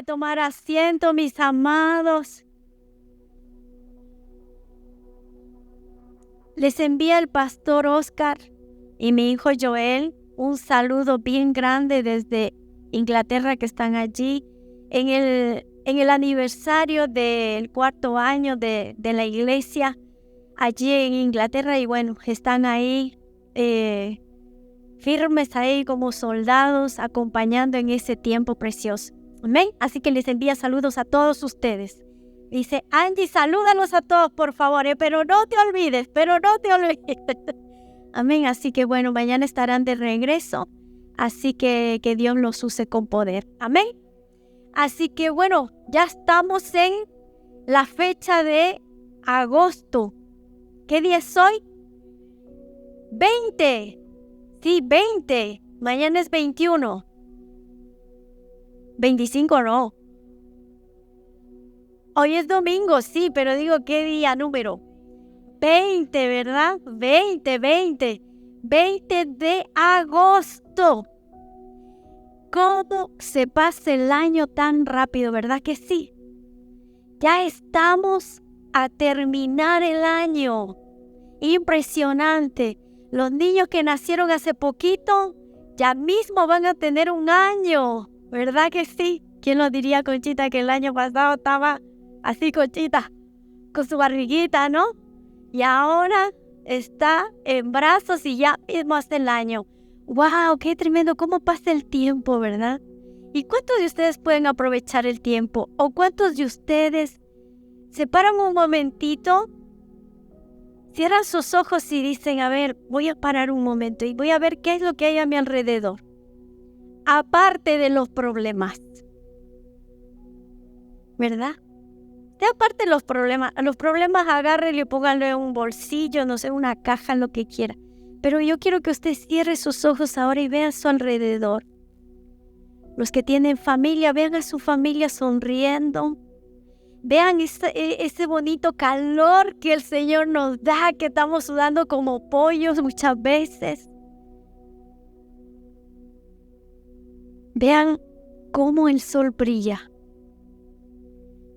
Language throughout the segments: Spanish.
de tomar asiento, mis amados. Les envía el pastor Oscar y mi hijo Joel un saludo bien grande desde Inglaterra, que están allí en el aniversario del 4º año de la iglesia allí en Inglaterra. Y bueno, están ahí firmes ahí como soldados, acompañando en ese tiempo precioso. Amén. Así que les envía saludos a todos ustedes. Dice, Angie, salúdalos a todos, por favor, pero no te olvides, Amén. Así que bueno, mañana estarán de regreso. Así que Dios los use con poder. Amén. Así que bueno, ya estamos en la fecha de agosto. ¿Qué día es hoy? 20. Sí, 20. Mañana es 21. 25 no. Hoy es domingo, sí, pero digo, ¿qué día número? 20, ¿verdad? 20 de agosto. ¿Cómo se pasa el año tan rápido, verdad que sí? Ya estamos a terminar el año. Impresionante. Los niños que nacieron hace poquito, ya mismo van a tener un año, ¿verdad que sí? ¿Quién lo diría, Conchita, que el año pasado estaba así, Conchita, con su barriguita, ¿no? Y ahora está en brazos y ya mismo hace el año. ¡Wow! ¡Qué tremendo! ¿Cómo pasa el tiempo, verdad? ¿Y cuántos de ustedes pueden aprovechar el tiempo? ¿O cuántos de ustedes se paran un momentito, cierran sus ojos y dicen, a ver, voy a parar un momento y voy a ver qué es lo que hay a mi alrededor? Aparte de los problemas, ¿verdad? Aparte de los problemas agárrenlo y pónganlo en un bolsillo, no sé, una caja, lo que quiera. Pero yo quiero que usted cierre sus ojos ahora y vea a su alrededor. Los que tienen familia, vean a su familia sonriendo. Vean ese bonito calor que el Señor nos da, que estamos sudando como pollos muchas veces. Vean cómo el sol brilla.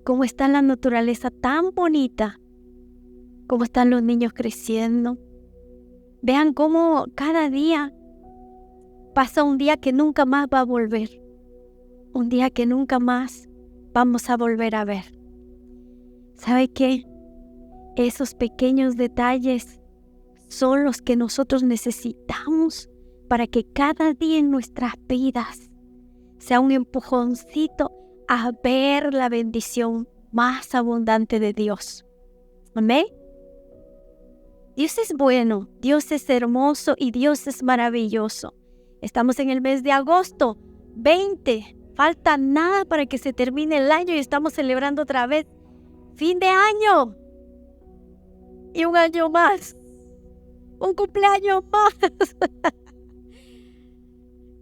Cómo está la naturaleza tan bonita. Cómo están los niños creciendo. Vean cómo cada día pasa un día que nunca más va a volver. Un día que nunca más vamos a volver a ver. ¿Sabe qué? Esos pequeños detalles son los que nosotros necesitamos para que cada día en nuestras vidas sea un empujoncito a ver la bendición más abundante de Dios. Amén. Dios es bueno, Dios es hermoso y Dios es maravilloso. Estamos en el mes de agosto, 20. Falta nada para que se termine el año y estamos celebrando otra vez fin de año. Y un año más. Un cumpleaños más.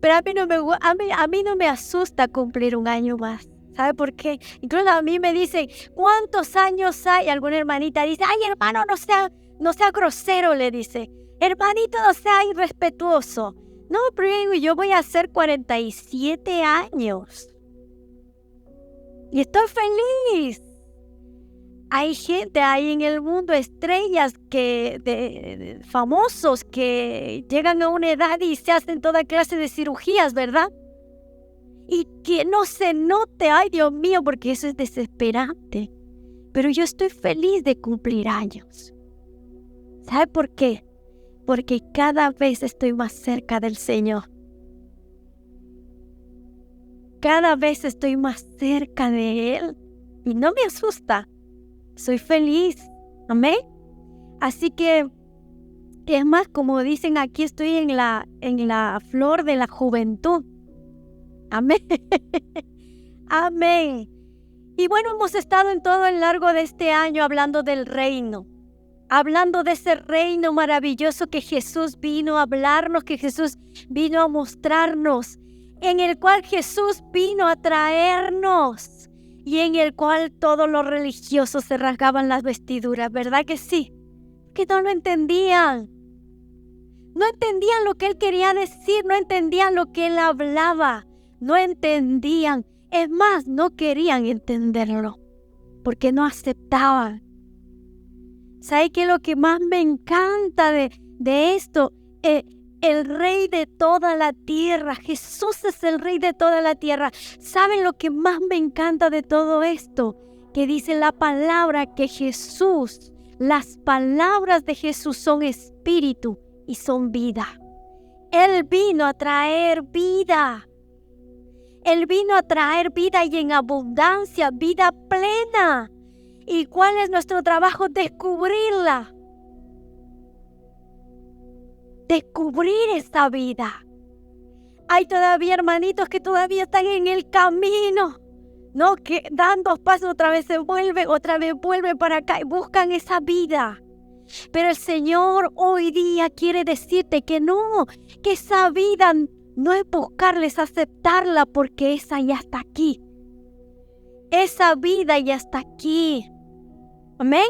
Pero a mí no me asusta cumplir un año más. ¿Sabe por qué? Incluso a mí me dicen, ¿cuántos años hay? Alguna hermanita dice, ay, hermano, no sea grosero, le dice. Hermanito, no sea irrespetuoso. No, pero yo voy a hacer 47 años. Y estoy feliz. Hay gente ahí en el mundo, estrellas famosos que llegan a una edad y se hacen toda clase de cirugías, ¿verdad? Y que no se note, ay Dios mío, porque eso es desesperante. Pero yo estoy feliz de cumplir años. ¿Sabe por qué? Porque cada vez estoy más cerca del Señor. Cada vez estoy más cerca de Él. Y no me asusta. Soy feliz. Amén. Así que, es más, como dicen aquí, estoy en la flor de la juventud. Amén. Amén. Y bueno, hemos estado en todo el largo de este año hablando del reino. Hablando de ese reino maravilloso que Jesús vino a hablarnos, que Jesús vino a mostrarnos, en el cual Jesús vino a traernos y en el cual todos los religiosos se rasgaban las vestiduras, ¿verdad que sí? Que no lo entendían. No entendían lo que Él quería decir, no entendían lo que Él hablaba, no entendían. Es más, no querían entenderlo porque no aceptaban. ¿Sabe qué es lo que más me encanta de esto? El rey de toda la tierra. Jesús es el rey de toda la tierra. ¿Saben lo que más me encanta de todo esto? Que dice la palabra que Jesús, las palabras de Jesús son espíritu y son vida. Él vino a traer vida. Él vino a traer vida y en abundancia, vida plena. ¿Y cuál es nuestro trabajo? Descubrirla. Descubrir esta vida. Hay todavía hermanitos que todavía están en el camino, ¿no? Que dan 2 pasos, otra vez se vuelven, otra vez vuelven para acá y buscan esa vida. Pero el Señor hoy día quiere decirte que no, que esa vida no es buscarla, es aceptarla, porque esa ya está aquí. Esa vida ya está aquí. Amén.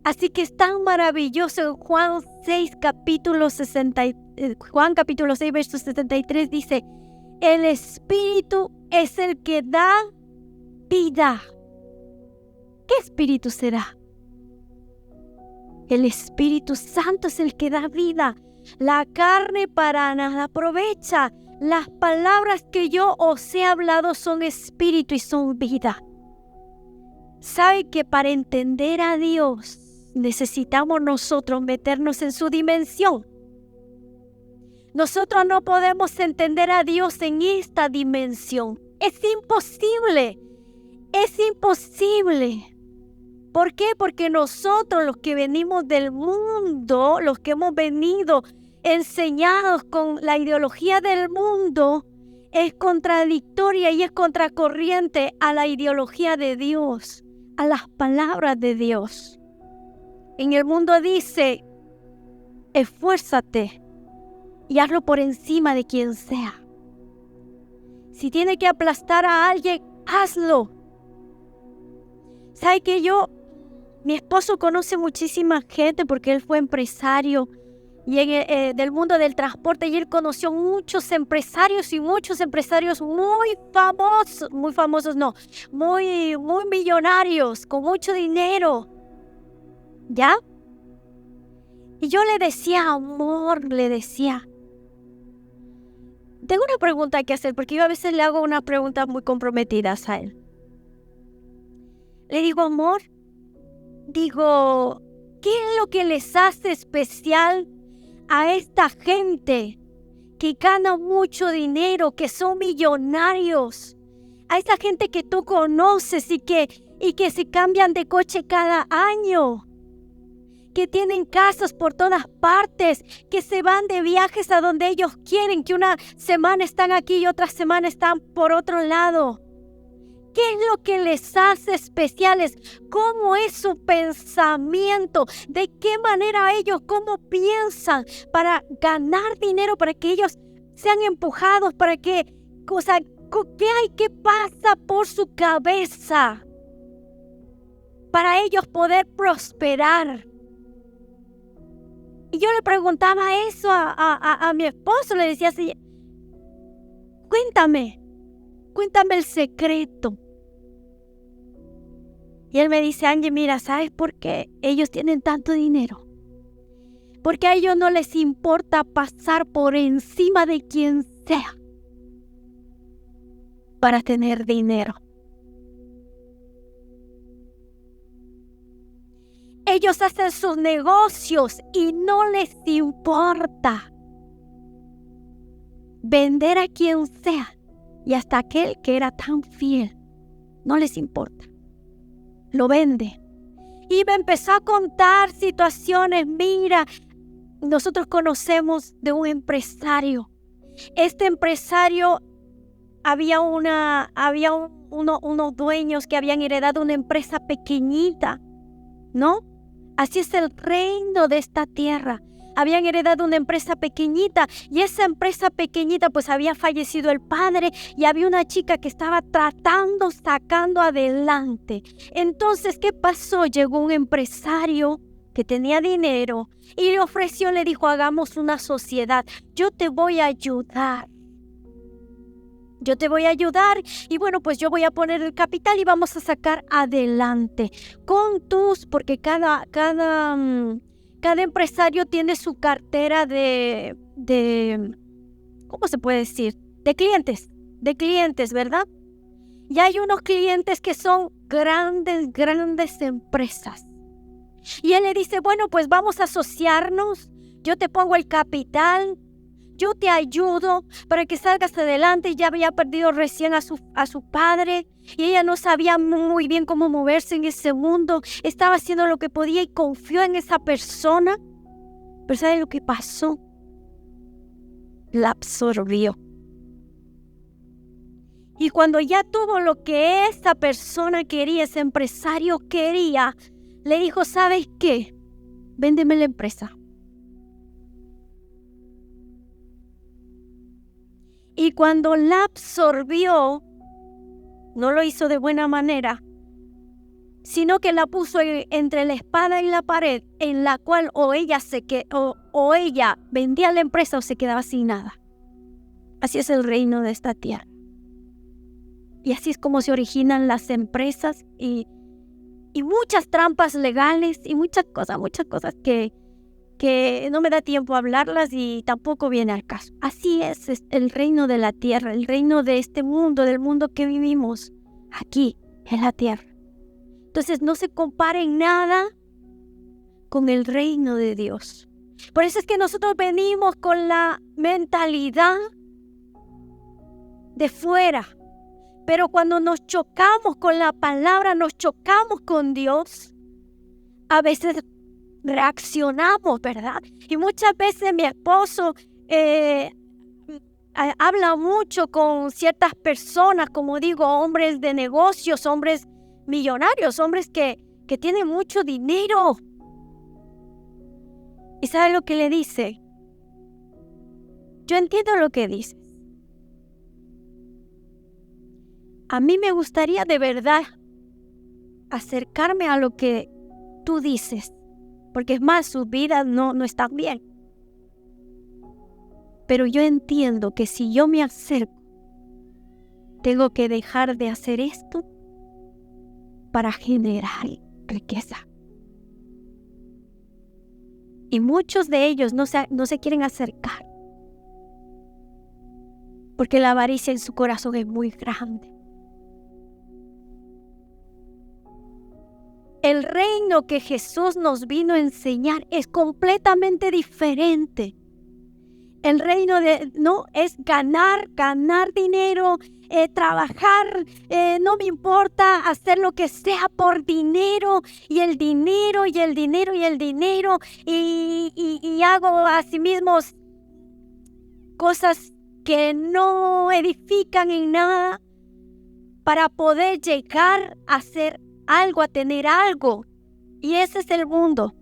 Así que es tan maravilloso. En Juan capítulo 6, verso 63 dice: el Espíritu es el que da vida. ¿Qué espíritu será? El Espíritu Santo es el que da vida. La carne para nada aprovecha. Las palabras que yo os he hablado son espíritu y son vida. ¿Sabe que para entender a Dios necesitamos nosotros meternos en su dimensión? Nosotros no podemos entender a Dios en esta dimensión. Es imposible. Es imposible. ¿Por qué? Porque nosotros, los que venimos del mundo, los que hemos venido enseñados con la ideología del mundo, es contradictoria y es contracorriente a la ideología de Dios, a las palabras de Dios. En el mundo dice: esfuérzate y hazlo por encima de quien sea. Si tiene que aplastar a alguien, hazlo. ¿Sabe que mi esposo conoce muchísima gente porque él fue empresario y del mundo del transporte, y él conoció muchos empresarios y muchos empresarios muy famosos no, muy millonarios, con mucho dinero, ¿ya? Y yo le decía, amor, tengo una pregunta que hacer, porque yo a veces le hago unas preguntas muy comprometidas a él. Le digo, amor, ¿qué es lo que les hace especial a esta gente que gana mucho dinero, que son millonarios? A esa gente que tú conoces y que se cambian de coche cada año, que tienen casas por todas partes, que se van de viajes a donde ellos quieren, que una semana están aquí y otra semana están por otro lado. ¿Qué es lo que les hace especiales? ¿Cómo es su pensamiento? ¿De qué manera ellos, cómo piensan para ganar dinero, para que ellos sean empujados, para que, qué pasa por su cabeza para ellos poder prosperar? Y yo le preguntaba eso a mi esposo, le decía así: cuéntame el secreto. Y él me dice: Angie, mira, ¿sabes por qué ellos tienen tanto dinero? Porque a ellos no les importa pasar por encima de quien sea para tener dinero. Ellos hacen sus negocios y no les importa vender a quien sea, y hasta aquel que era tan fiel, no les importa. Lo vende. Y me empezó a contar situaciones. Mira, nosotros conocemos de un empresario. Este empresario, había unos dueños que habían heredado una empresa pequeñita, ¿no? Así es el reino de esta tierra. Habían heredado una empresa pequeñita, y esa empresa pequeñita pues había fallecido el padre, y había una chica que estaba sacando adelante. Entonces, ¿qué pasó? Llegó un empresario que tenía dinero y le dijo: hagamos una sociedad, yo te voy a ayudar. yo te voy a ayudar y bueno, pues yo voy a poner el capital y vamos a sacar adelante porque cada empresario tiene su cartera de, ¿cómo se puede decir? De clientes, ¿verdad? Y hay unos clientes que son grandes empresas. Y él le dice, bueno, pues vamos a asociarnos, yo te pongo el capital, yo te ayudo para que salgas adelante. Ya había perdido recién a su padre y ella no sabía muy bien cómo moverse en ese mundo. Estaba haciendo lo que podía y confió en esa persona. Pero ¿sabe lo que pasó? La absorbió. Y cuando ya tuvo lo que esa persona quería, ese empresario quería, le dijo, ¿sabes qué? Véndeme la empresa. Y cuando la absorbió, no lo hizo de buena manera, sino que la puso entre la espada y la pared, en la cual o ella vendía la empresa o se quedaba sin nada. Así es el reino de esta tierra. Y así es como se originan las empresas y muchas trampas legales y muchas cosas que no me da tiempo a hablarlas y tampoco viene al caso. Así es el reino de la tierra, el reino de este mundo, del mundo que vivimos aquí en la tierra. Entonces no se compare nada con el reino de Dios. Por eso es que nosotros venimos con la mentalidad de fuera. Pero cuando nos chocamos con la palabra, nos chocamos con Dios, a veces reaccionamos, ¿verdad? Y muchas veces mi esposo habla mucho con ciertas personas, como digo, hombres de negocios, hombres millonarios, hombres que tienen mucho dinero. ¿Y sabe lo que le dice? Yo entiendo lo que dices. A mí me gustaría de verdad acercarme a lo que tú dices, porque es más, sus vidas no están bien. Pero yo entiendo que si yo me acerco, tengo que dejar de hacer esto para generar riqueza. Y muchos de ellos no se quieren acercar, porque la avaricia en su corazón es muy grande. El reino que Jesús nos vino a enseñar es completamente diferente. El reino no es ganar dinero, trabajar, no me importa hacer lo que sea por dinero y el dinero y el dinero y el dinero y hago asimismo cosas que no edifican en nada para poder llegar a ser algo, a tener algo. Y ese es el mundo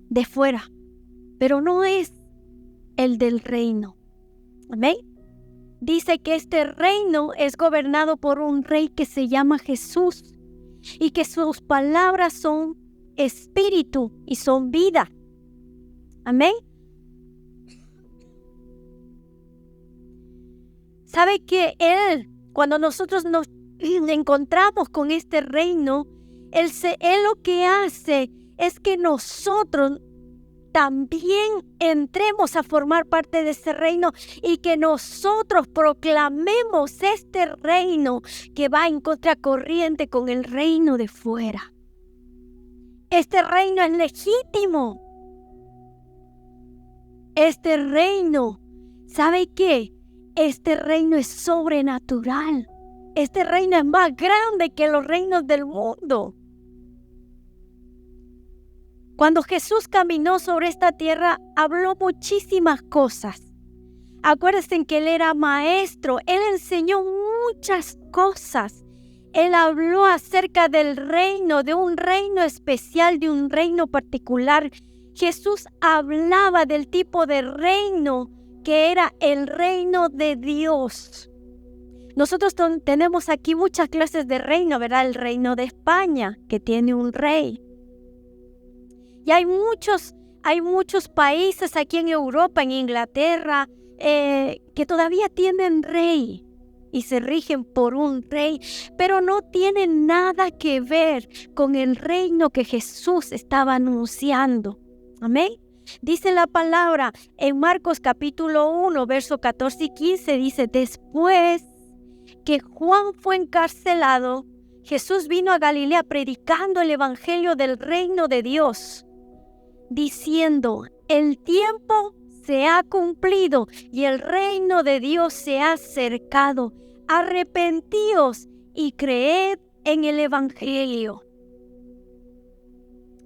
de fuera, pero no es el del reino. Amén. Dice que este reino es gobernado por un rey que se llama Jesús y que sus palabras son espíritu y son vida. Amén. ¿Sabe que Él, cuando nosotros nos encontramos con este reino, Él lo que hace es que nosotros también entremos a formar parte de ese reino y que nosotros proclamemos este reino que va en contracorriente con el reino de fuera. Este reino es legítimo. Este reino, ¿sabe qué? Este reino es sobrenatural. Este reino es más grande que los reinos del mundo. Cuando Jesús caminó sobre esta tierra, habló muchísimas cosas. Acuérdense que Él era maestro. Él enseñó muchas cosas. Él habló acerca del reino, de un reino especial, de un reino particular. Jesús hablaba del tipo de reino que era el reino de Dios. Nosotros tenemos aquí muchas clases de reino, ¿verdad? El reino de España, que tiene un rey. Y hay muchos países aquí en Europa, en Inglaterra, que todavía tienen rey y se rigen por un rey, pero no tienen nada que ver con el reino que Jesús estaba anunciando. Amén. Dice la palabra en Marcos capítulo 1, verso 14 y 15, dice: después que Juan fue encarcelado, Jesús vino a Galilea predicando el evangelio del reino de Dios, diciendo: el tiempo se ha cumplido y el reino de Dios se ha acercado. Arrepentíos y creed en el evangelio.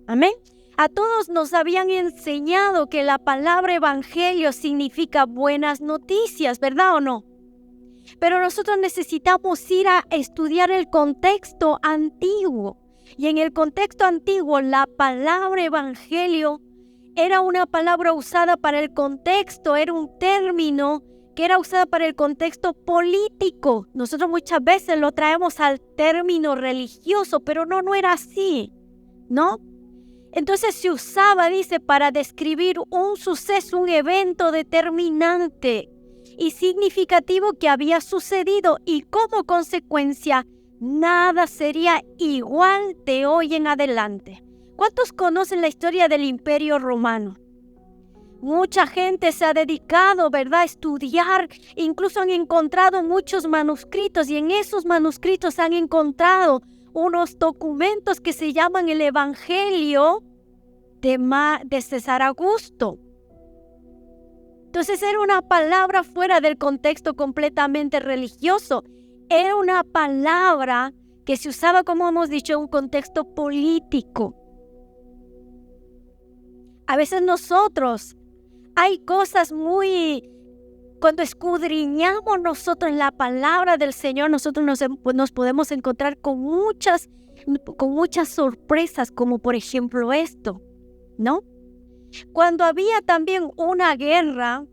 Amén. A todos nos habían enseñado que la palabra evangelio significa buenas noticias, ¿verdad o no? Pero nosotros necesitamos ir a estudiar el contexto antiguo. Y en el contexto antiguo, la palabra evangelio era una palabra usada para el contexto, era un término que era usada para el contexto político. Nosotros muchas veces lo traemos al término religioso, pero no era así, ¿no? Entonces se usaba, dice, para describir un suceso, un evento determinante y significativo que había sucedido, y como consecuencia nada sería igual de hoy en adelante. ¿Cuántos conocen la historia del Imperio Romano? Mucha gente se ha dedicado, ¿verdad?, a estudiar, incluso han encontrado muchos manuscritos, y en esos manuscritos han encontrado unos documentos que se llaman el Evangelio de César Augusto. Entonces era una palabra fuera del contexto completamente religioso. Era una palabra que se usaba, como hemos dicho, en un contexto político. A veces nosotros, hay cosas cuando escudriñamos nosotros en la palabra del Señor, nosotros nos podemos encontrar con muchas sorpresas, como por ejemplo esto, ¿no? Cuando había también una guerra,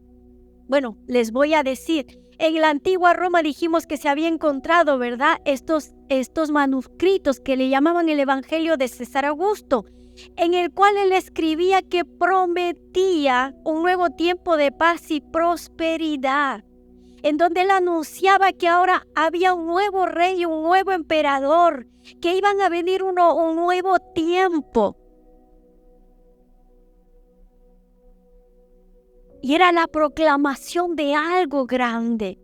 bueno, les voy a decir, en la antigua Roma dijimos que se había encontrado, ¿verdad?, estos manuscritos que le llamaban el Evangelio de César Augusto, en el cual él escribía que prometía un nuevo tiempo de paz y prosperidad, en donde él anunciaba que ahora había un nuevo rey, un nuevo emperador, que iban a venir un nuevo tiempo. Y era la proclamación de algo grande.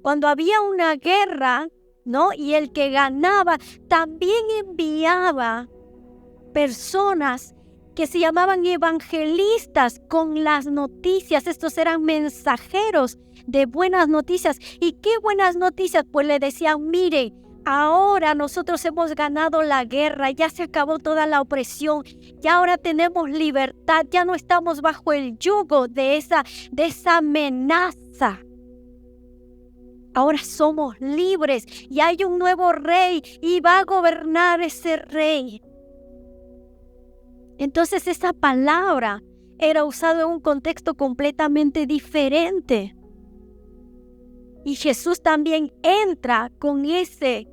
Cuando había una guerra, ¿no?, y el que ganaba también enviaba personas que se llamaban evangelistas con las noticias. Estos eran mensajeros de buenas noticias. ¿Y qué buenas noticias? Pues le decían: mire, ahora nosotros hemos ganado la guerra, ya se acabó toda la opresión, ya ahora tenemos libertad, ya no estamos bajo el yugo de esa amenaza. Ahora somos libres y hay un nuevo rey y va a gobernar ese rey. Entonces esa palabra era usada en un contexto completamente diferente. Y Jesús también entra con ese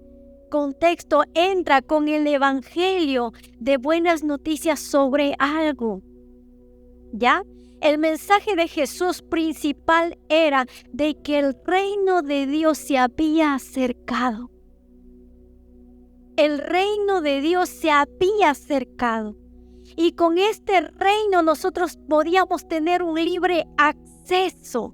contexto, entra con el evangelio de buenas noticias sobre algo. ¿Ya? El mensaje de Jesús principal era de que el reino de Dios se había acercado. El reino de Dios se había acercado. Y con este reino nosotros podíamos tener un libre acceso.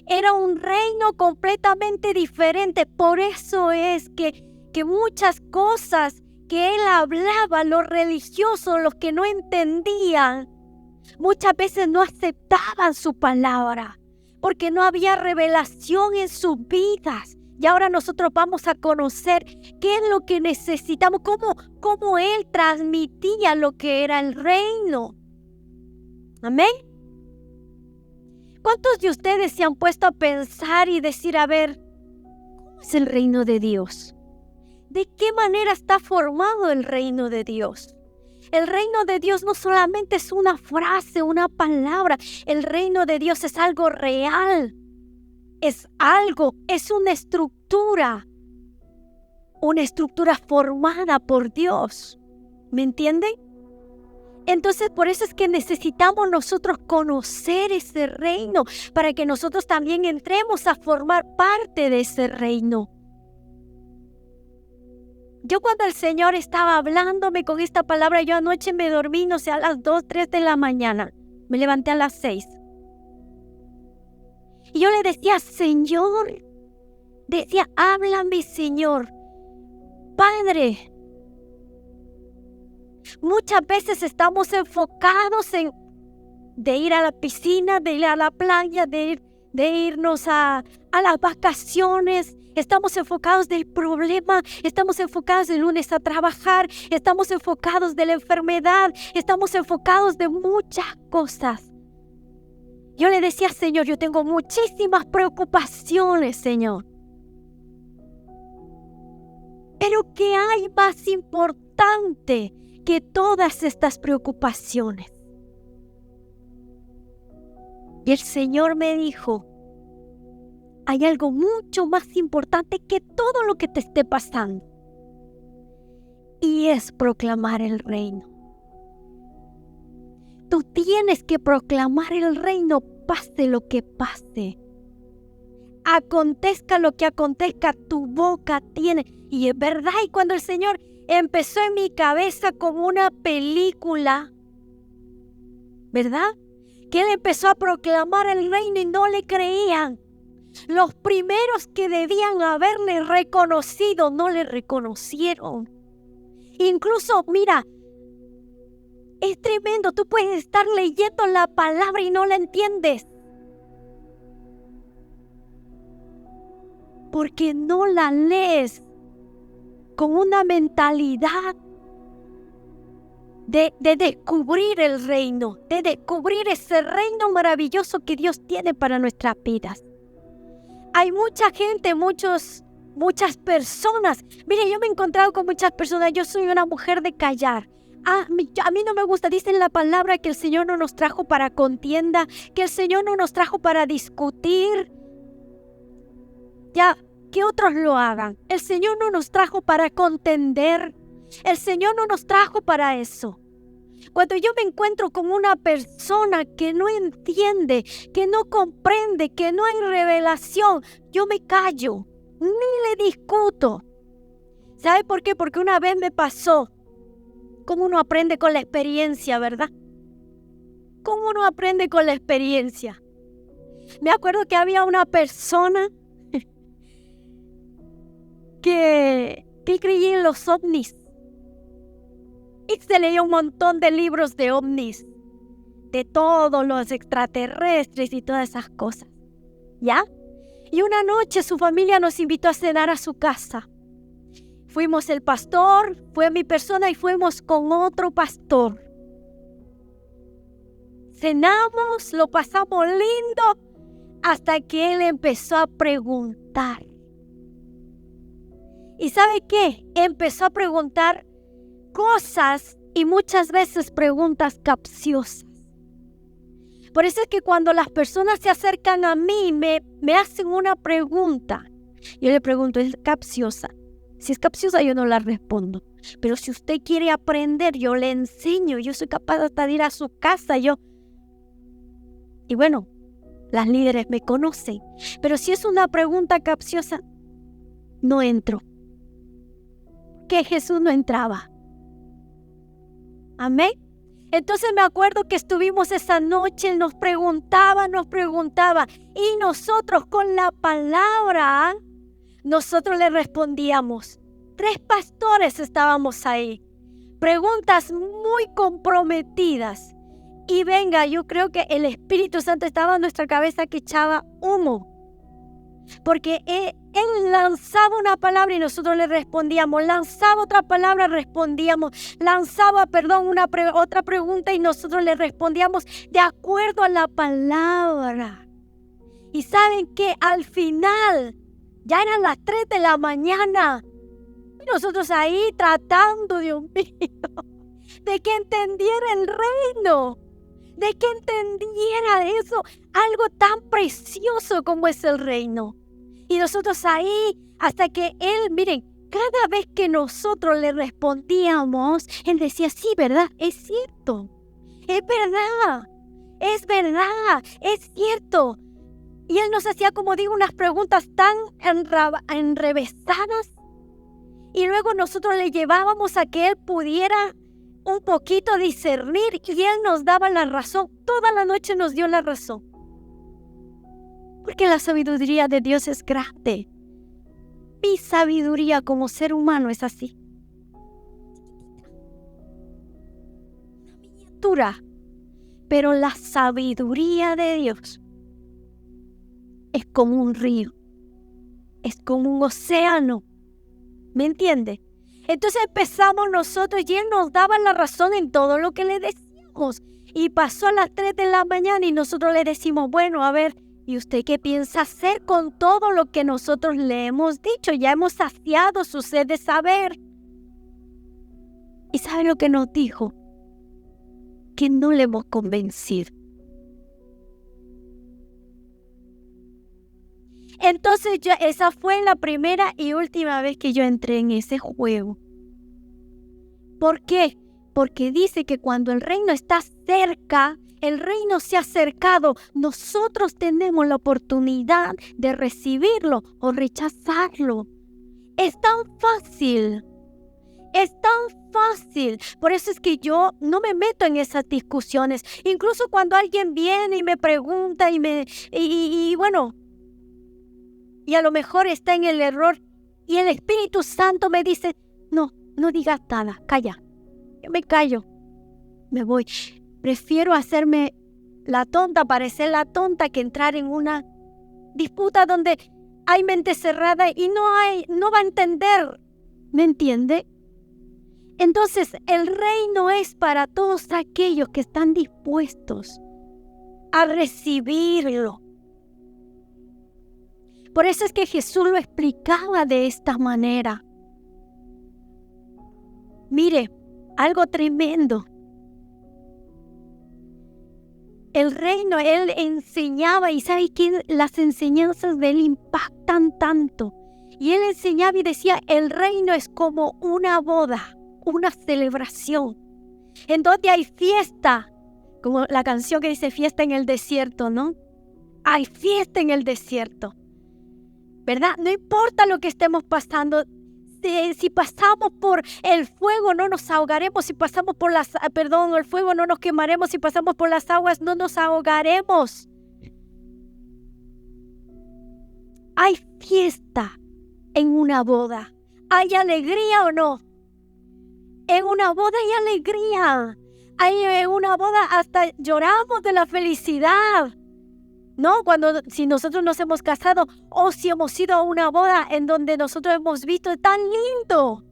Era un reino completamente diferente. Por eso es que muchas cosas que él hablaba, los religiosos, los que no entendían, muchas veces no aceptaban su palabra, porque no había revelación en sus vidas. Y ahora nosotros vamos a conocer qué es lo que necesitamos, cómo él transmitía lo que era el reino. Amén. ¿Cuántos de ustedes se han puesto a pensar y decir, a ver, ¿cómo es el reino de Dios? ¿De qué manera está formado el reino de Dios? El reino de Dios no solamente es una frase, una palabra. El reino de Dios es algo real. Es una estructura formada por Dios. ¿Me entienden? Entonces, por eso es que necesitamos nosotros conocer ese reino, para que nosotros también entremos a formar parte de ese reino. Yo cuando el Señor estaba hablándome con esta palabra, yo anoche me dormí, no sé, a las 2, 3 de la mañana. Me levanté a las 6. Y yo le decía, Señor, háblame, Señor. Padre, muchas veces estamos enfocados en de ir a la piscina, de ir a la playa, de irnos a las vacaciones. Estamos enfocados del problema, estamos enfocados de lunes a trabajar, estamos enfocados de la enfermedad, estamos enfocados de muchas cosas. Yo le decía, Señor, yo tengo muchísimas preocupaciones, Señor. Pero ¿qué hay más importante que todas estas preocupaciones? Y el Señor me dijo, hay algo mucho más importante que todo lo que te esté pasando. Y es proclamar el reino. Tú tienes que proclamar el reino, pase lo que pase. Acontezca lo que acontezca, tu boca tiene. Y es verdad, y cuando el Señor empezó en mi cabeza como una película, ¿verdad? Que Él empezó a proclamar el reino y no le creían. Los primeros que debían haberle reconocido no le reconocieron. Incluso, mira, es tremendo, tú puedes estar leyendo la palabra y no la entiendes. Porque no la lees con una mentalidad de descubrir el reino, de descubrir ese reino maravilloso que Dios tiene para nuestras vidas. Hay mucha gente, muchas personas. Mire, yo me he encontrado con muchas personas. Yo soy una mujer de callar. A mí no me gusta. Dicen la palabra que el Señor no nos trajo para contienda, que el Señor no nos trajo para discutir. Ya, que otros lo hagan. El Señor no nos trajo para contender. El Señor no nos trajo para eso. Cuando yo me encuentro con una persona que no entiende, que no comprende, que no hay revelación, yo me callo, ni le discuto. ¿Sabe por qué? Porque una vez me pasó. ¿Cómo uno aprende con la experiencia, verdad? ¿Cómo uno aprende con la experiencia? Me acuerdo que había una persona que creía en los ovnis. Y se leía un montón de libros de ovnis, de todos los extraterrestres y todas esas cosas, ¿ya? Y una noche su familia nos invitó a cenar a su casa. Fuimos el pastor, fue mi persona y fuimos con otro pastor. Cenamos, lo pasamos lindo, hasta que él empezó a preguntar. ¿Y sabe qué? Empezó a preguntar cosas y muchas veces preguntas capciosas. Por eso es que cuando las personas se acercan a mí, me hacen una pregunta. Yo le pregunto, ¿es capciosa? Si es capciosa, yo no la respondo. Pero si usted quiere aprender, yo le enseño. Yo soy capaz hasta de ir a su casa. Y bueno, las líderes me conocen. Pero si es una pregunta capciosa, no entro. Que Jesús no entraba. Amén. Entonces me acuerdo que estuvimos esa noche, él nos preguntaba. Y nosotros con la palabra, nosotros le respondíamos. 3 pastores estábamos ahí. Preguntas muy comprometidas. Y venga, yo creo que el Espíritu Santo estaba en nuestra cabeza que echaba humo. Porque él lanzaba una palabra y nosotros le respondíamos. Lanzaba otra palabra, respondíamos. Lanzaba, otra pregunta y nosotros le respondíamos de acuerdo a la palabra. Y ¿saben qué? Al final, ya eran las 3 de la mañana. Y nosotros ahí tratando, Dios mío, de que entendiera el reino. De que entendiera eso, algo tan precioso como es el reino. Y nosotros ahí, hasta que él, miren, cada vez que nosotros le respondíamos, Él decía, sí, ¿verdad? Es cierto. Es verdad. Es verdad. Es cierto. Y Él nos hacía, como digo, unas preguntas tan enrevesadas. Y luego nosotros le llevábamos a que Él pudiera un poquito discernir. Y Él nos daba la razón. Toda la noche nos dio la razón. Porque la sabiduría de Dios es grande. Mi sabiduría como ser humano es así. Una miniatura. Pero la sabiduría de Dios es como un río. Es como un océano. ¿Me entiende? Entonces empezamos nosotros y Él nos daba la razón en todo lo que le decíamos. Y pasó a las 3 de la mañana y nosotros le decimos, bueno, a ver, ¿y usted qué piensa hacer con todo lo que nosotros le hemos dicho? Ya hemos saciado su sed de saber. ¿Y sabe lo que nos dijo? Que no le hemos convencido. Entonces esa fue la primera y última vez que yo entré en ese juego. ¿Por qué? Porque dice que cuando el reino está cerca, el reino se ha acercado, nosotros tenemos la oportunidad de recibirlo o rechazarlo. Es tan fácil. Es tan fácil. Por eso es que yo no me meto en esas discusiones. Incluso cuando alguien viene y me pregunta y bueno, y a lo mejor está en el error y el Espíritu Santo me dice, no digas nada, calla. Yo me callo, me voy. Prefiero hacerme la tonta, parecer la tonta, que entrar en una disputa donde hay mente cerrada y no va a entender. ¿Me entiende? Entonces, el reino es para todos aquellos que están dispuestos a recibirlo. Por eso es que Jesús lo explicaba de esta manera. Mire, algo tremendo. El reino, Él enseñaba, y ¿sabe qué? Las enseñanzas de Él impactan tanto. Y Él enseñaba y decía, el reino es como una boda, una celebración, en donde hay fiesta, como la canción que dice fiesta en el desierto, ¿no? Hay fiesta en el desierto, ¿verdad? No importa lo que estemos pasando. Si pasamos por el fuego no nos ahogaremos, si pasamos por el fuego no nos quemaremos, si pasamos por las aguas no nos ahogaremos. Hay fiesta en una boda. ¿Hay alegría o no? En una boda hay alegría. En una boda hasta lloramos de la felicidad. ¿No? Si nosotros nos hemos casado o si hemos ido a una boda en donde nosotros hemos visto, es tan lindo,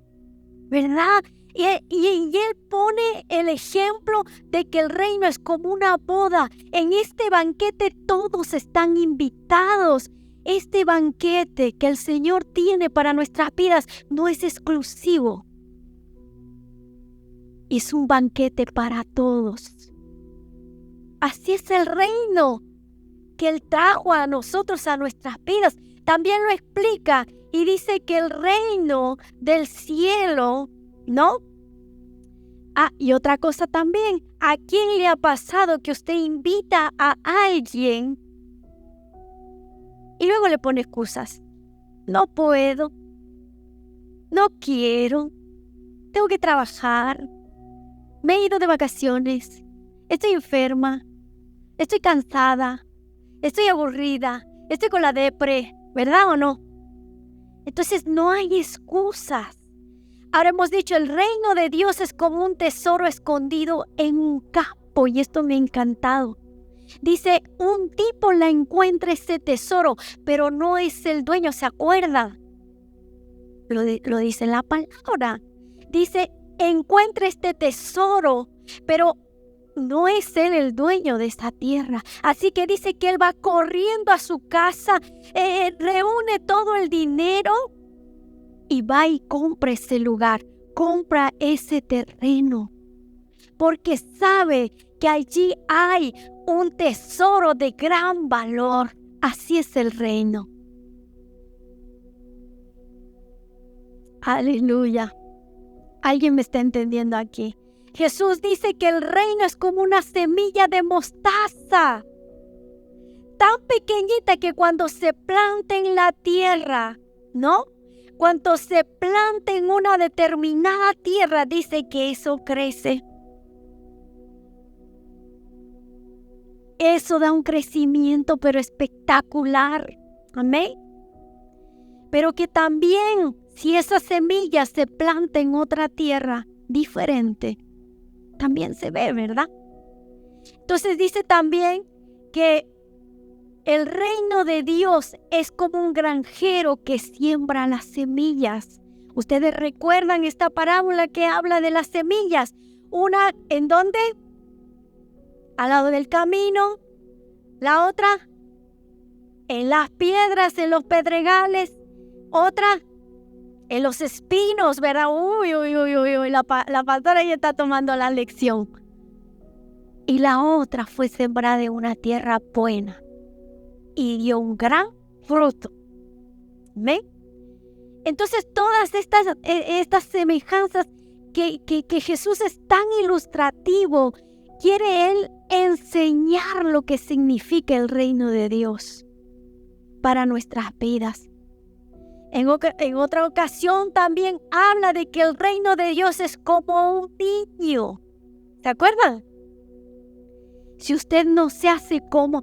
¿verdad? Y Él pone el ejemplo de que el reino es como una boda. En este banquete todos están invitados. Este banquete que el Señor tiene para nuestras vidas no es exclusivo. Es un banquete para todos. Así es el reino que Él trajo a nosotros, a nuestras vidas. También lo explica y dice que el reino del cielo, ¿no? Y otra cosa también, ¿a quién le ha pasado que usted invita a alguien y luego le pone excusas? No puedo, no quiero, tengo que trabajar, me he ido de vacaciones, estoy enferma, estoy cansada, estoy aburrida, estoy con la depre, ¿verdad o no? Entonces no hay excusas. Ahora hemos dicho, el reino de Dios es como un tesoro escondido en un campo, y esto me ha encantado. Dice, un tipo la encuentra ese tesoro, pero no es el dueño, ¿se acuerda? Lo dice la palabra. Dice, encuentra este tesoro, pero no es él el dueño de esta tierra. Así que dice que él va corriendo a su casa, reúne todo el dinero y va y compra ese lugar, compra ese terreno, porque sabe que allí hay un tesoro de gran valor. Así es el reino. Aleluya. Alguien me está entendiendo aquí. Jesús dice que el reino es como una semilla de mostaza, tan pequeñita que cuando se planta en la tierra, ¿no? Cuando se planta en una determinada tierra, dice que eso crece. Eso da un crecimiento, pero espectacular. Amén. Pero que también, si esa semilla se planta en otra tierra diferente, también se ve, ¿verdad? Entonces dice también que el reino de Dios es como un granjero que siembra las semillas. Ustedes recuerdan esta parábola que habla de las semillas. Una, ¿en dónde? Al lado del camino. La otra, en las piedras, en los pedregales. Otra, en los espinos, ¿verdad? Uy, la pastora ya está tomando la lección. Y la otra fue sembrada en una tierra buena y dio un gran fruto. ¿Ven? Entonces todas estas semejanzas que Jesús es tan ilustrativo, quiere Él enseñar lo que significa el reino de Dios para nuestras vidas. En otra ocasión también habla de que el reino de Dios es como un niño. ¿Se acuerdan? Si usted no se hace como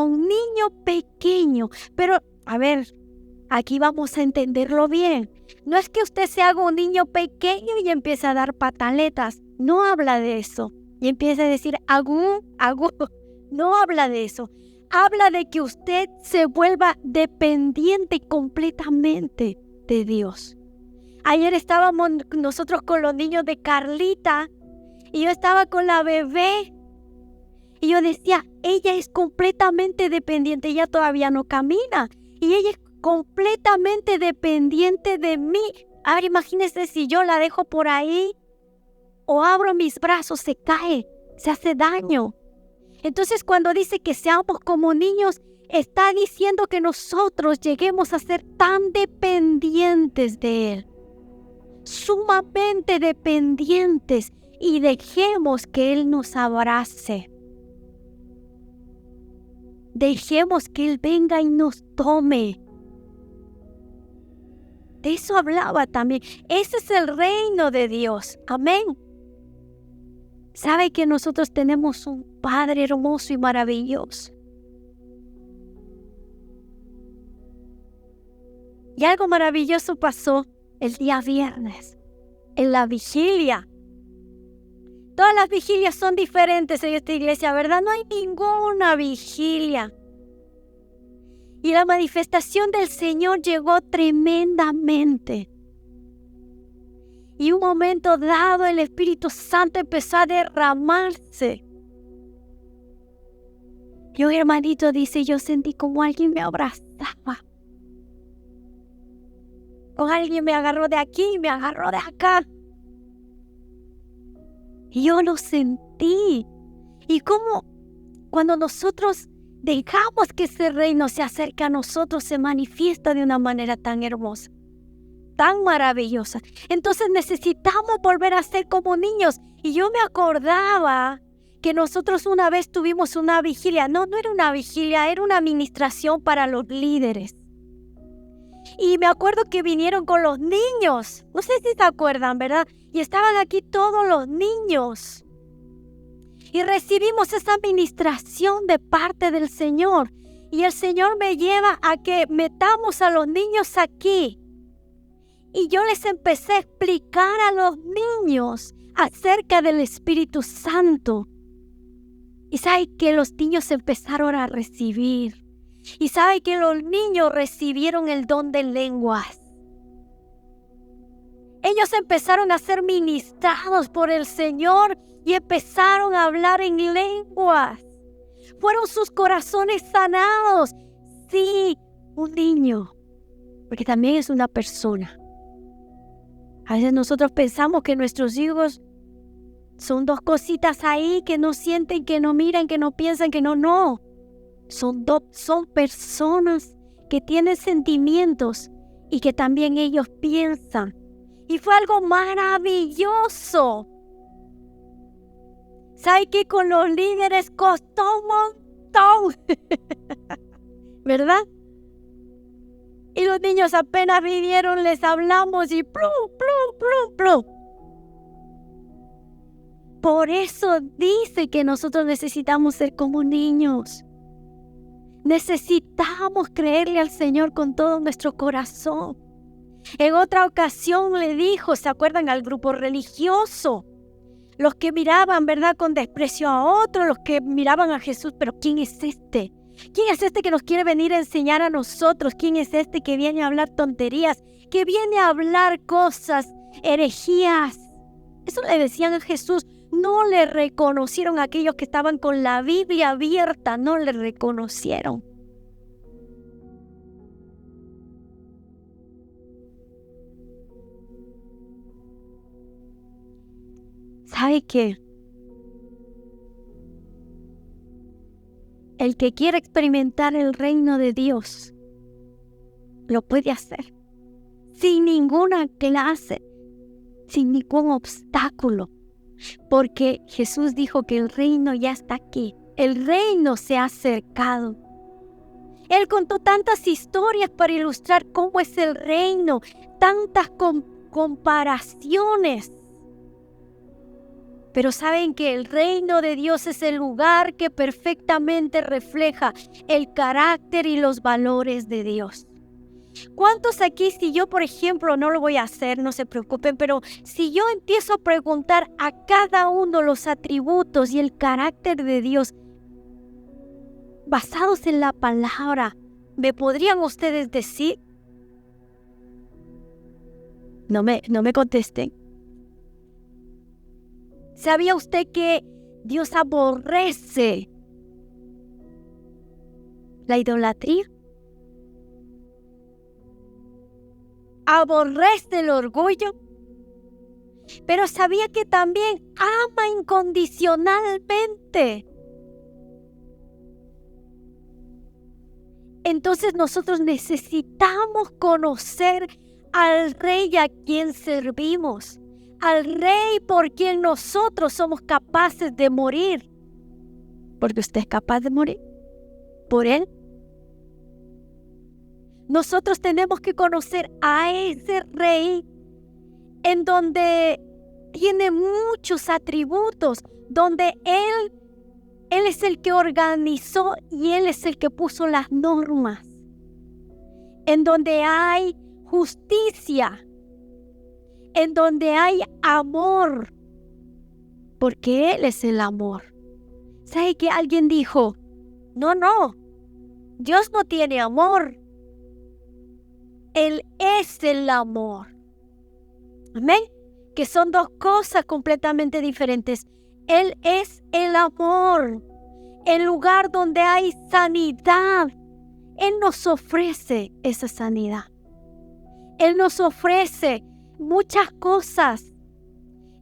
un niño pequeño. Pero, a ver, aquí vamos a entenderlo bien. No es que usted se haga un niño pequeño y empiece a dar pataletas. No habla de eso. Y empieza a decir, agú. No habla de eso. Habla de que usted se vuelva dependiente completamente de Dios. Ayer estábamos nosotros con los niños de Carlita y yo estaba con la bebé y yo decía, ella es completamente dependiente, ella todavía no camina y ella es completamente dependiente de mí. Ahora imagínese si yo la dejo por ahí o abro mis brazos, se cae, se hace daño. Entonces cuando dice que seamos como niños, está diciendo que nosotros lleguemos a ser tan dependientes de Él, sumamente dependientes, y dejemos que Él nos abrace. Dejemos que Él venga y nos tome. De eso hablaba también. Ese es el reino de Dios. Amén. ¿Sabe que nosotros tenemos un Padre hermoso y maravilloso? Y algo maravilloso pasó el día viernes, en la vigilia. Todas las vigilias son diferentes en esta iglesia, ¿verdad? No hay ninguna vigilia. Y la manifestación del Señor llegó tremendamente. Y un momento dado el Espíritu Santo empezó a derramarse. Y un hermanito dice, yo sentí como alguien me abrazaba. O alguien me agarró de aquí, me agarró de acá. Y yo lo sentí. Y como cuando nosotros dejamos que ese reino se acerque a nosotros, se manifiesta de una manera tan hermosa, tan maravillosa. Entonces necesitamos volver a ser como niños. Y yo me acordaba que nosotros una vez tuvimos una vigilia. No era una vigilia, era una administración para los líderes. Y me acuerdo que vinieron con los niños. No sé si se acuerdan, ¿verdad? Y estaban aquí todos los niños. Y recibimos esa administración de parte del Señor. Y el Señor me lleva a que metamos a los niños aquí. Y yo les empecé a explicar a los niños acerca del Espíritu Santo. Y sabe que los niños empezaron a recibir. Y sabe que los niños recibieron el don de lenguas. Ellos empezaron a ser ministrados por el Señor y empezaron a hablar en lenguas. Fueron sus corazones sanados. Sí, un niño, porque también es una persona. A veces nosotros pensamos que nuestros hijos son dos cositas ahí que no sienten, que no miran, que no piensan, que no. Son personas que tienen sentimientos y que también ellos piensan Y fue algo maravilloso. ¿Sabe qué? Con los líderes costó un montón, ¿verdad? Y los niños apenas vinieron, les hablamos y plum, plum, plum, plum. Por eso dice que nosotros necesitamos ser como niños. Necesitamos creerle al Señor con todo nuestro corazón. En otra ocasión le dijo, ¿se acuerdan? Al grupo religioso. Los que miraban, ¿verdad?, con desprecio a otros, los que miraban a Jesús. Pero ¿quién es este? ¿Quién es este que nos quiere venir a enseñar a nosotros? ¿Quién es este que viene a hablar tonterías? Que viene a hablar cosas, herejías. Eso le decían a Jesús. No le reconocieron a aquellos que estaban con la Biblia abierta. No le reconocieron. ¿Sabe qué? El que quiere experimentar el reino de Dios lo puede hacer sin ninguna clase, sin ningún obstáculo, porque Jesús dijo que el reino ya está aquí, el reino se ha acercado. Él contó tantas historias para ilustrar cómo es el reino, tantas comparaciones. Pero saben que el reino de Dios es el lugar que perfectamente refleja el carácter y los valores de Dios. ¿Cuántos aquí, si yo, por ejemplo, no lo voy a hacer, no se preocupen, pero si yo empiezo a preguntar a cada uno los atributos y el carácter de Dios basados en la palabra, ¿me podrían ustedes decir? No me contesten. ¿Sabía usted que Dios aborrece la idolatría? Aborrece el orgullo. Pero sabía que también ama incondicionalmente. Entonces nosotros necesitamos conocer al Rey a quien servimos. Al Rey por quien nosotros somos capaces de morir. Porque usted es capaz de morir por Él. Nosotros tenemos que conocer a ese Rey en donde tiene muchos atributos, donde Él es el que organizó y Él es el que puso las normas, en donde hay justicia, en donde hay amor, porque Él es el amor. ¿Sabe que alguien dijo? No, Dios no tiene amor. Él es el amor. Amén. Que son dos cosas completamente diferentes. Él es el amor. El lugar donde hay sanidad. Él nos ofrece esa sanidad. Él nos ofrece muchas cosas.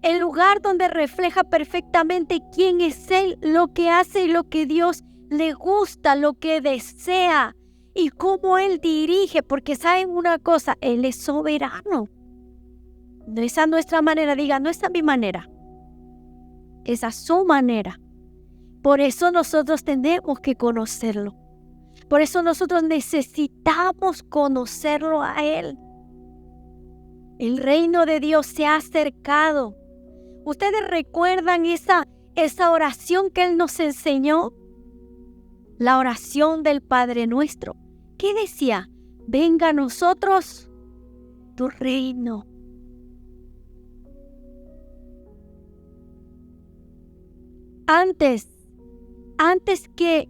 El lugar donde refleja perfectamente quién es Él, lo que hace y lo que Dios le gusta, lo que desea y cómo Él dirige. Porque saben una cosa, Él es soberano. No es a nuestra manera, diga, no es a mi manera. Es a su manera. Por eso nosotros tenemos que conocerlo. Por eso nosotros necesitamos conocerlo a Él. El reino de Dios se ha acercado. ¿Ustedes recuerdan esa oración que Él nos enseñó? La oración del Padre Nuestro. ¿Qué decía? Venga a nosotros tu reino. Antes que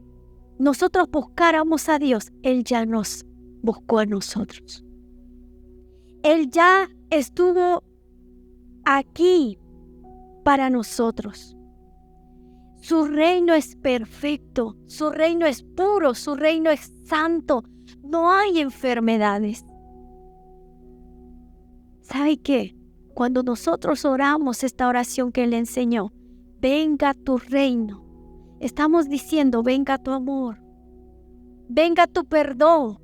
nosotros buscáramos a Dios, Él ya nos buscó a nosotros. Él ya estuvo aquí para nosotros. Su reino es perfecto, su reino es puro, su reino es santo. No hay enfermedades. ¿Sabe qué? Cuando nosotros oramos esta oración que Él enseñó, venga tu reino, estamos diciendo, venga tu amor, venga tu perdón,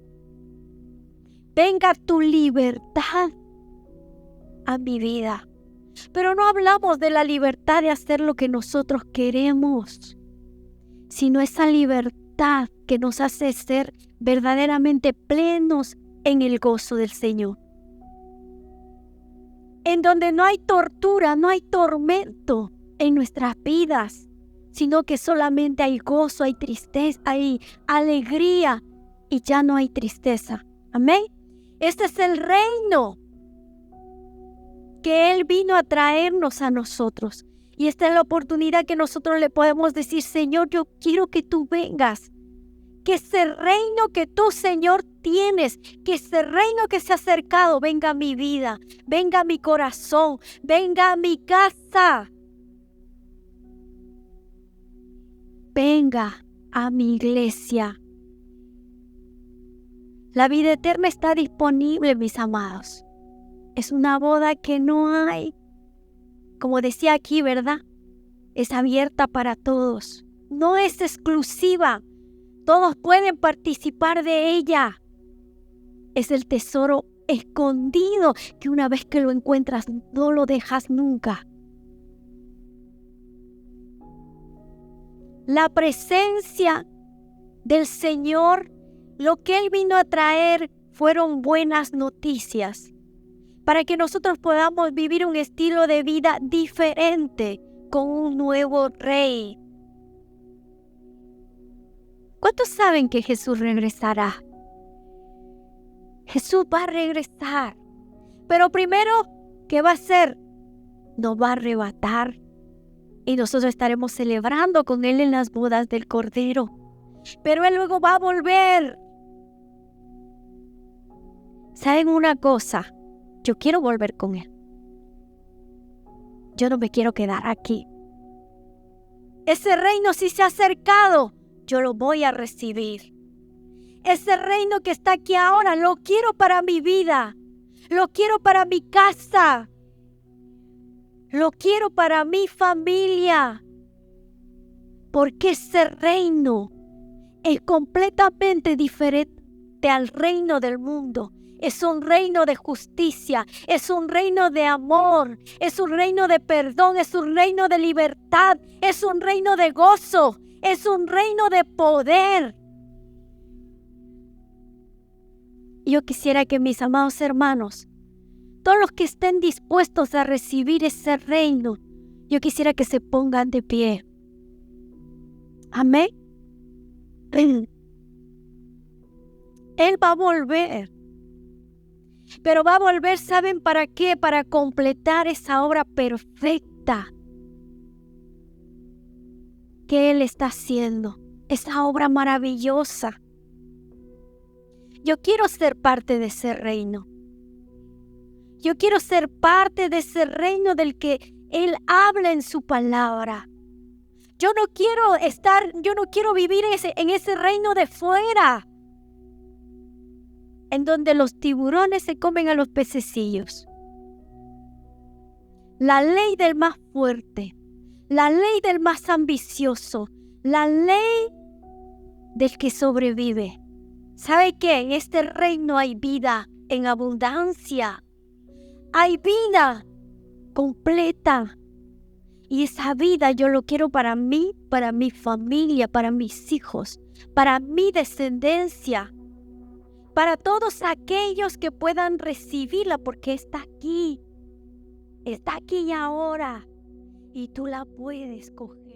venga tu libertad a mi vida. Pero no hablamos de la libertad de hacer lo que nosotros queremos, sino esa libertad que nos hace ser verdaderamente plenos en el gozo del Señor. En donde no hay tortura, no hay tormento en nuestras vidas, sino que solamente hay gozo, hay tristeza, hay alegría y ya no hay tristeza. Amén. Este es el reino que Él vino a traernos a nosotros. Y esta es la oportunidad que nosotros le podemos decir: Señor, yo quiero que tú vengas. Que ese reino que tú, Señor, tienes, que ese reino que se ha acercado, venga a mi vida, venga a mi corazón, venga a mi casa. Venga a mi iglesia. La vida eterna está disponible, mis amados. Es una boda que no hay, como decía aquí, ¿verdad? Es abierta para todos. No es exclusiva. Todos pueden participar de ella. Es el tesoro escondido que una vez que lo encuentras no lo dejas nunca. La presencia del Señor, lo que Él vino a traer fueron buenas noticias para que nosotros podamos vivir un estilo de vida diferente con un nuevo Rey. ¿Cuántos saben que Jesús regresará? Jesús va a regresar. Pero primero, ¿qué va a hacer? Nos va a arrebatar. Y nosotros estaremos celebrando con Él en las bodas del Cordero. Pero Él luego va a volver. ¿Saben una cosa? Yo quiero volver con Él. Yo no me quiero quedar aquí. Ese reino sí se ha acercado. Yo lo voy a recibir. Ese reino que está aquí ahora, lo quiero para mi vida. Lo quiero para mi casa. Lo quiero para mi familia. Porque ese reino es completamente diferente al reino del mundo. Es un reino de justicia, es un reino de amor, es un reino de perdón, es un reino de libertad, es un reino de gozo, es un reino de poder. Yo quisiera que mis amados hermanos, todos los que estén dispuestos a recibir ese reino, yo quisiera que se pongan de pie. Amén. Él va a volver. Pero va a volver, ¿saben para qué? Para completar esa obra perfecta que Él está haciendo. Esa obra maravillosa. Yo quiero ser parte de ese reino. Yo quiero ser parte de ese reino del que Él habla en su palabra. Yo no quiero vivir en ese reino de fuera, en donde los tiburones se comen a los pececillos. La ley del más fuerte, la ley del más ambicioso, la ley del que sobrevive. ¿Sabe qué? En este reino hay vida en abundancia. Hay vida completa. Y esa vida yo lo quiero para mí, para mi familia, para mis hijos, para mi descendencia. Para todos aquellos que puedan recibirla, porque está aquí y ahora, y tú la puedes coger.